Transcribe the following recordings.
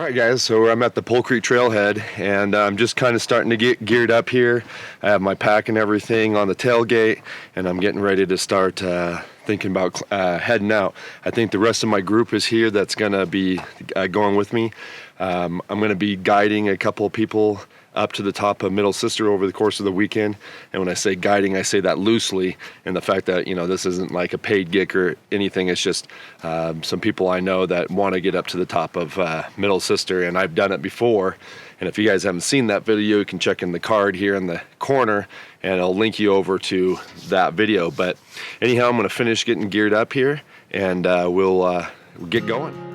Alright guys, so I'm at the Pole Creek Trailhead and I'm just kind of starting to get geared up here. I have my pack and everything on the tailgate and I'm getting ready to start thinking about heading out. I think the rest of my group is here that's going to be going with me. I'm going to be guiding a couple of people up to the top of Middle Sister over the course of the weekend. And when I say guiding, I say that loosely, and the fact that, you know, this isn't like a paid gig or anything. It's just some people I know that want to get up to the top of Middle Sister, and I've done it before. And if you guys haven't seen that video, you can check in the card here in the corner and I'll link you over to that video. But anyhow, I'm going to finish getting geared up here and we'll get going.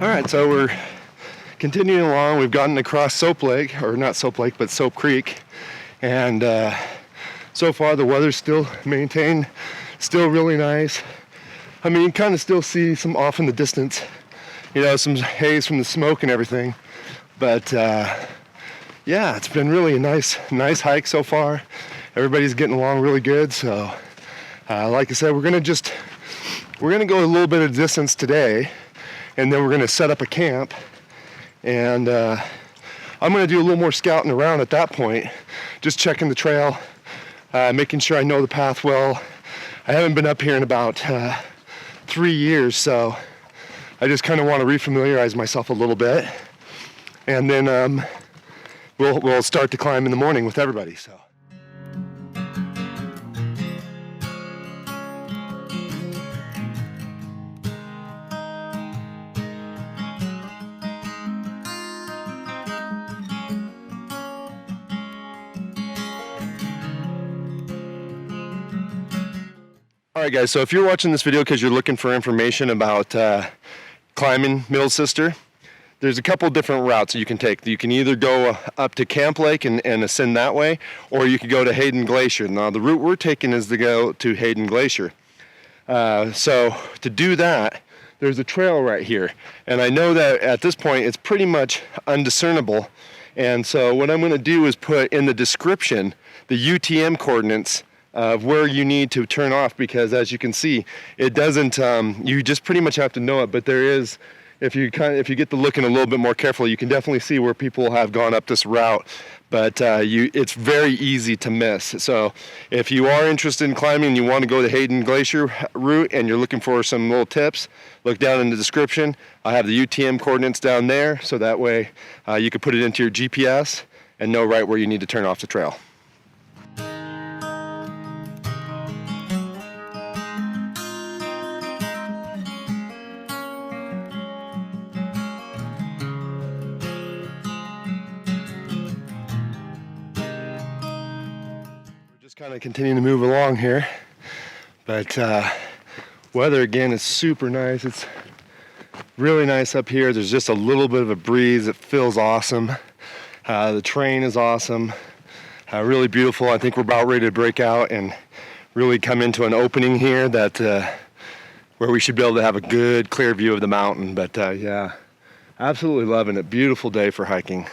All right, so we're continuing along. We've gotten across Soap Lake, or not Soap Lake, but Soap Creek. And so far the weather's still maintained, still really nice. I mean, you kind of still see some off in the distance, you know, some haze from the smoke and everything. But yeah, it's been really a nice hike so far. Everybody's getting along really good. So like I said, we're gonna go a little bit of distance today, and then we're going to set up a camp, and I'm going to do a little more scouting around at that point, just checking the trail, making sure I know the path well. I haven't been up here in about 3 years, so I just kind of want to refamiliarize myself a little bit, and then we'll start to climb in the morning with everybody. So. Alright guys, so if you're watching this video because you're looking for information about climbing Middle Sister, there's a couple different routes you can take. You can either go up to Camp Lake and ascend that way, or you could go to Hayden Glacier. Now the route we're taking is to go to Hayden Glacier. So to do that, there's a trail right here. And I know that at this point it's pretty much undiscernible. And so what I'm going to do is put in the description the UTM coordinates of where you need to turn off, because as you can see, it doesn't, you just pretty much have to know it, but there is, if you get to looking a little bit more carefully, you can definitely see where people have gone up this route, but it's very easy to miss. So if you are interested in climbing and you want to go the Hayden Glacier route and you're looking for some little tips, look down in the description. I have the UTM coordinates down there, so that way you can put it into your GPS and know right where you need to turn off the trail. Kind of continuing to move along here, but weather again is super nice. It's really nice up here. There's just a little bit of a breeze. It feels awesome. The terrain is awesome, really beautiful. I think we're about ready to break out and really come into an opening here that where we should be able to have a good clear view of the mountain. But yeah, absolutely loving it. Beautiful day for hiking.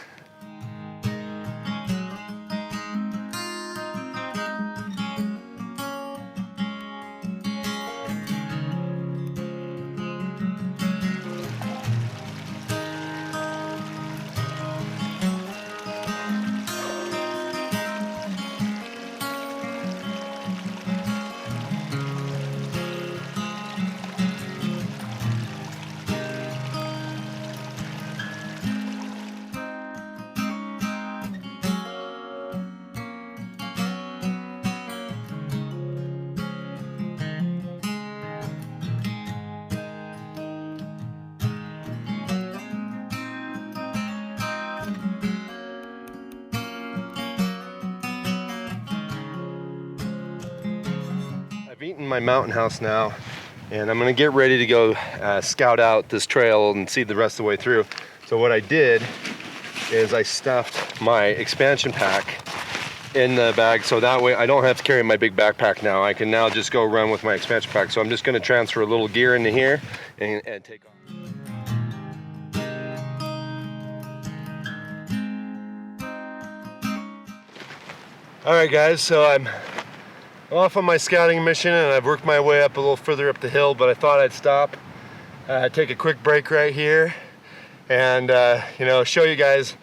my mountain house now, and I'm gonna get ready to go scout out this trail and see the rest of the way through. So what I did is I stuffed my expansion pack in the bag, so that way I don't have to carry my big backpack now. I can now just go run with my expansion pack. So I'm just gonna transfer a little gear into here and take off. All right guys, so I'm off on my scouting mission and I've worked my way up a little further up the hill, but I thought I'd stop, take a quick break right here and you know, show you guys,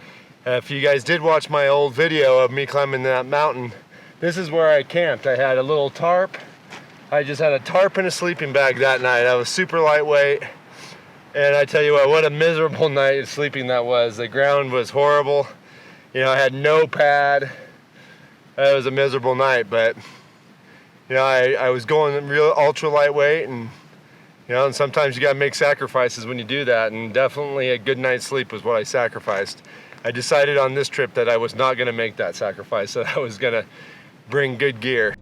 if you guys did watch my old video of me climbing that mountain, this is where I camped. I had a little tarp. I just had a tarp and a sleeping bag that night. I was super lightweight, and I tell you what a miserable night of sleeping that was. The ground was horrible. You know, I had no pad. It was a miserable night, but you know, I was going real ultra lightweight, and you know, and sometimes you gotta make sacrifices when you do that, and definitely a good night's sleep was what I sacrificed. I decided on this trip that I was not gonna make that sacrifice, that I was gonna bring good gear.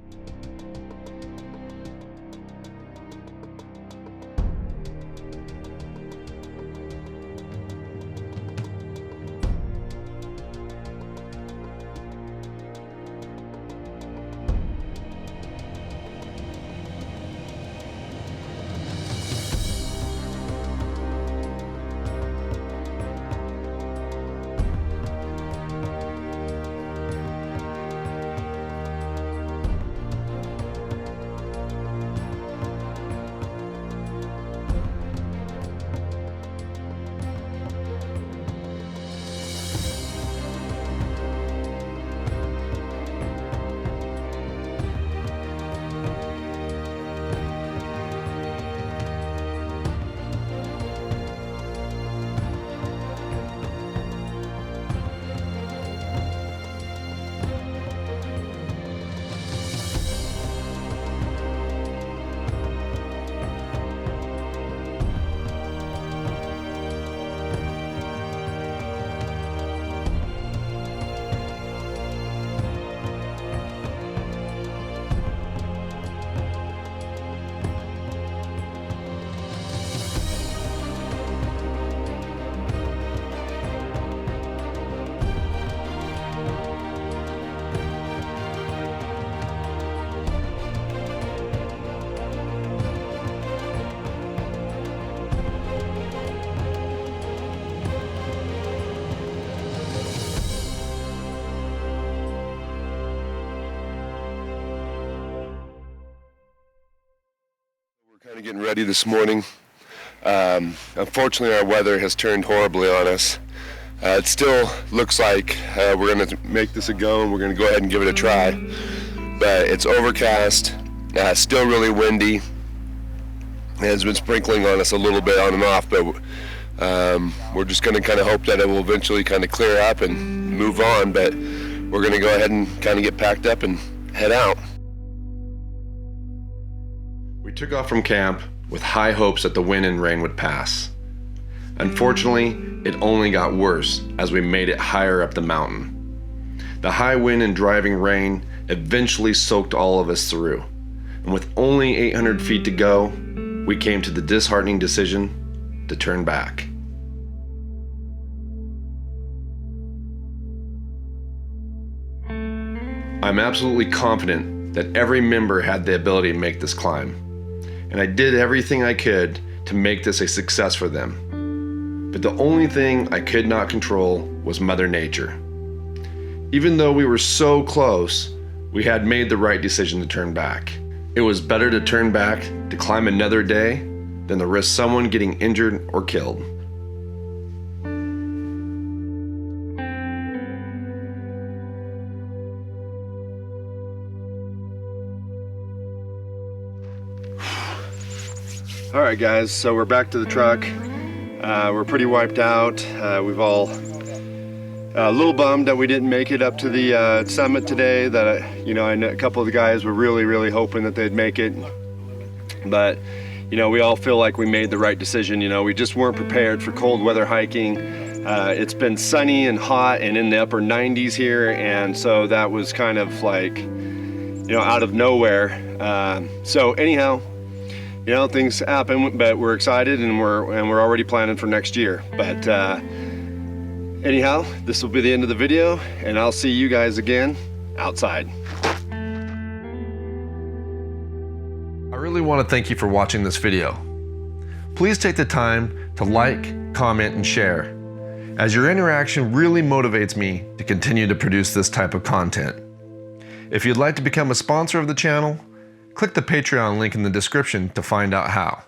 Kind of getting ready this morning. Unfortunately, our weather has turned horribly on us. It still looks like we're going to make this a go, and we're going to go ahead and give it a try. But it's overcast, still really windy. It has been sprinkling on us a little bit on and off, but we're just going to kind of hope that it will eventually kind of clear up and move on. But we're going to go ahead and kind of get packed up and head out. We took off from camp with high hopes that the wind and rain would pass. Unfortunately, it only got worse as we made it higher up the mountain. The high wind and driving rain eventually soaked all of us through, and with only 800 feet to go, we came to the disheartening decision to turn back. I'm absolutely confident that every member had the ability to make this climb, and I did everything I could to make this a success for them. But the only thing I could not control was Mother Nature. Even though we were so close, we had made the right decision to turn back. It was better to turn back to climb another day than to risk someone getting injured or killed. All right guys, so we're back to the truck. We're pretty wiped out. We've all a little bummed that we didn't make it up to the summit today. That I know a couple of the guys were really hoping that they'd make it, but we all feel like we made the right decision. We just weren't prepared for cold weather hiking. It's been sunny and hot and in the upper 90s here, and so that was kind of like out of nowhere. So anyhow, things happen, but we're excited and we're already planning for next year. But anyhow, this will be the end of the video, and I'll see you guys again outside. I really want to thank you for watching this video. Please take the time to like, comment, and share, as your interaction really motivates me to continue to produce this type of content. If you'd like to become a sponsor of the channel, click the Patreon link in the description to find out how.